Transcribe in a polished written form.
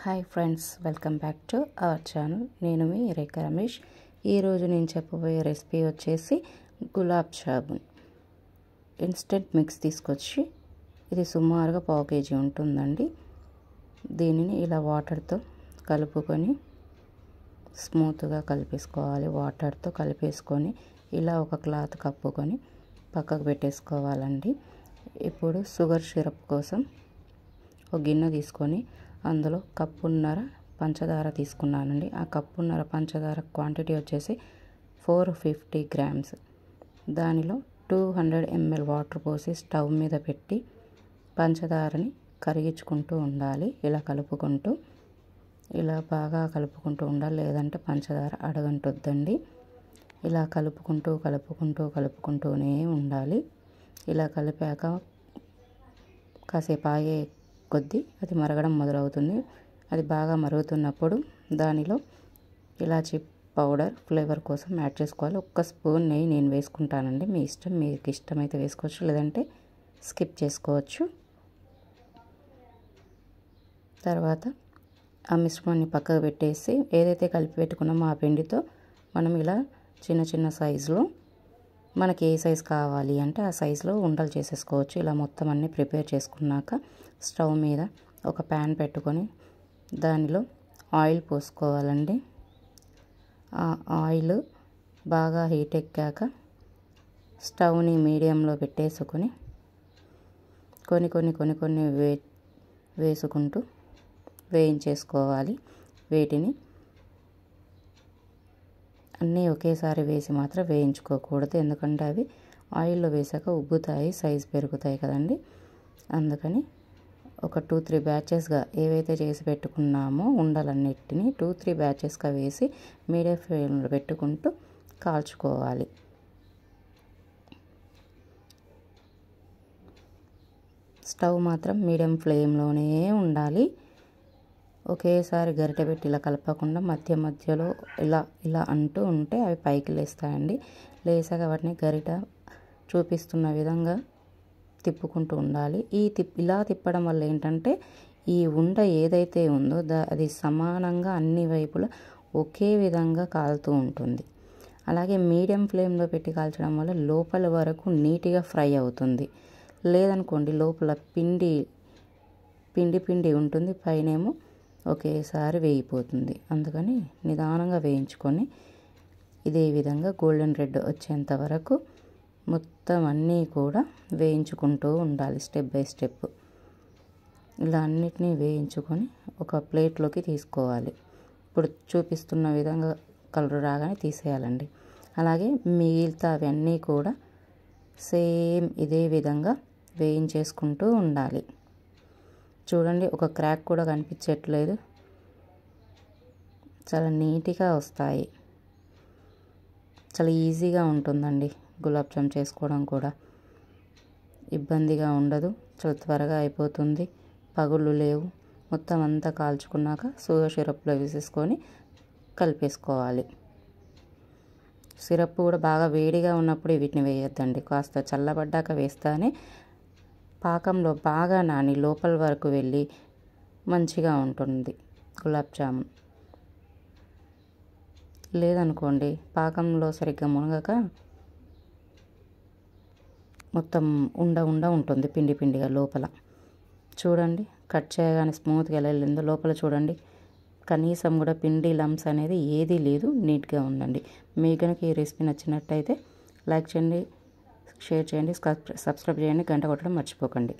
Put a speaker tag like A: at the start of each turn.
A: Hi friends, welcome back to our channel. నేను మీ రేఖా రమేష్. ఈరోజు నేను చెప్పబోయే రెసిపీ వచ్చేసి గులాబ్ జామున్. ఇన్స్టెంట్ మిక్స్ తీసుకొచ్చి ఇది సుమారుగా 1/2 kg ఉంటుందండి. దీనిని ఇలా వాటర్తో కలుపుకొని స్మూత్గా కలిపేసుకోవాలి. వాటర్తో కలిపేసుకొని ఇలా ఒక క్లాత్ కప్పుకొని పక్కకు పెట్టేసుకోవాలండి. ఇప్పుడు షుగర్ సిరప్ కోసం ఒక గిన్నె తీసుకొని అందులో కప్పున్నర పంచదార తీసుకున్నానండి. ఆ కప్పున్నర పంచదార క్వాంటిటీ వచ్చేసి 450 grams. దానిలో 200 ml వాటర్ పోసి స్టవ్ మీద పెట్టి పంచదారని కరిగించుకుంటూ ఉండాలి. ఇలా కలుపుకుంటూ ఇలా బాగా కలుపుకుంటూ ఉండాలి, లేదంటే పంచదార అడగంటుద్దండి. ఇలా కలుపుకుంటూనే ఉండాలి. ఇలా కలిపాక కాసేపు ఆగే కొద్దీ అది మరగడం మొదలవుతుంది. అది బాగా మరుగుతున్నప్పుడు దానిలో ఇలాచీ పౌడర్ ఫ్లేవర్ కోసం యాడ్ చేసుకోవాలి. 1 స్పూన్ నెయ్యి నేను వేసుకుంటానండి. మీ ఇష్టం, మీకు ఇష్టమైతే వేసుకోవచ్చు, లేదంటే స్కిప్ చేసుకోవచ్చు. తర్వాత ఆ మిశ్రమాన్ని పక్కకు పెట్టేసి ఏదైతే కలిపి పెట్టుకున్నామో ఆ పిండితో మనం ఇలా చిన్న చిన్న సైజులో మనకి ఏ సైజు కావాలి అంటే ఆ సైజులో ఉండలు చేసేసుకోవచ్చు. ఇలా మొత్తం అన్నీ ప్రిపేర్ చేసుకున్నాక స్టవ్ మీద ఒక ప్యాన్ పెట్టుకొని దానిలో ఆయిల్ పోసుకోవాలండి. ఆ ఆయిల్ బాగా హీట్ ఎక్కాక స్టవ్ని మీడియంలో పెట్టేసుకొని కొన్ని వేసుకుంటూ వేయించేసుకోవాలి. వీటిని అన్నీ ఒకేసారి వేసి మాత్రం వేయించుకోకూడదు, ఎందుకంటే అవి ఆయిల్లో వేసాక ఉబ్బుతాయి, సైజు పెరుగుతాయి కదండి. అందుకని ఒక 2-3 బ్యాచెస్గా ఏవైతే చేసి పెట్టుకున్నామో ఉండలన్నిటిని 2-3 బ్యాచెస్గా వేసి మీడియం ఫ్లేమ్లో పెట్టుకుంటూ కాల్చుకోవాలి. స్టవ్ మాత్రం మీడియం ఫ్లేమ్లోనే ఉండాలి. ఒకేసారి గరిటె పెట్టి ఇలా కలపకుండా మధ్యలో ఇలా అంటూ ఉంటే అవి పైకి లేస్తాయండి. లేసాక వాటిని గరిట చూపిస్తున్న విధంగా తిప్పుకుంటూ ఉండాలి. ఇలా తిప్పడం వల్ల ఏంటంటే ఈ ఉండ ఏదైతే ఉందో అది సమానంగా అన్ని వైపులా ఒకే విధంగా కాలుతూ ఉంటుంది. అలాగే మీడియం ఫ్లేమ్లో పెట్టి కాల్చడం వల్ల లోపల వరకు నీట్గా ఫ్రై అవుతుంది. లేదనుకోండి లోపల పిండి ఉంటుంది, పైనేమో ఒకేసారి వేగిపోతుంది. అందుకని నిదానంగా వేయించుకొని ఇదే విధంగా గోల్డెన్ రెడ్ వచ్చేంత వరకు మొత్తం అన్నీ కూడా వేయించుకుంటూ ఉండాలి. స్టెప్ బై స్టెప్ ఇలా అన్నిటినీ వేయించుకొని ఒక ప్లేట్లోకి తీసుకోవాలి. ఇప్పుడు చూపిస్తున్న విధంగా కలర్ రాగానే తీసేయాలండి. అలాగే మిగతా అవన్నీ కూడా సేమ్ ఇదే విధంగా వేయించేసుకుంటూ ఉండాలి. చూడండి, ఒక క్రాక్ కూడా కనిపించట్లేదు. చాలా నీట్గా వస్తాయి. చాలా ఈజీగా ఉంటుందండి గులాబ్ జామ్ చేసుకోవడం కూడా. ఇబ్బందిగా ఉండదు, చాలా త్వరగా అయిపోతుంది, పగుళ్ళు లేవు. మొత్తం అంతా కాల్చుకున్నాక షుగర్ సిరప్లో వేసేసుకొని కలిపేసుకోవాలి. సిరప్ కూడా బాగా వేడిగా ఉన్నప్పుడు వీటిని వేయొద్దండి. కాస్త చల్లబడ్డాక వేస్తానే పాకంలో బాగా నాని లోపల వరకు వెళ్ళి మంచిగా ఉంటుంది గులాబ్ జామున్. లేదనుకోండి పాకంలో సరిగ్గా మునగక మొత్తం ఉండ ఉంటుంది, పిండిగా లోపల. చూడండి, కట్ చేయగానే స్మూత్గా ఎలా వెళ్ళిందో లోపల చూడండి. కనీసం కూడా పిండి లమ్స్ అనేది ఏదీ లేదు, నీట్గా ఉందండి. మీకు కనుక ఈ రెసిపీ నచ్చినట్టయితే లైక్ చేయండి, షేర్ చేయండి, సబ్స్క్రైబ్ చేయండి, గంట కొట్టడం మర్చిపోకండి.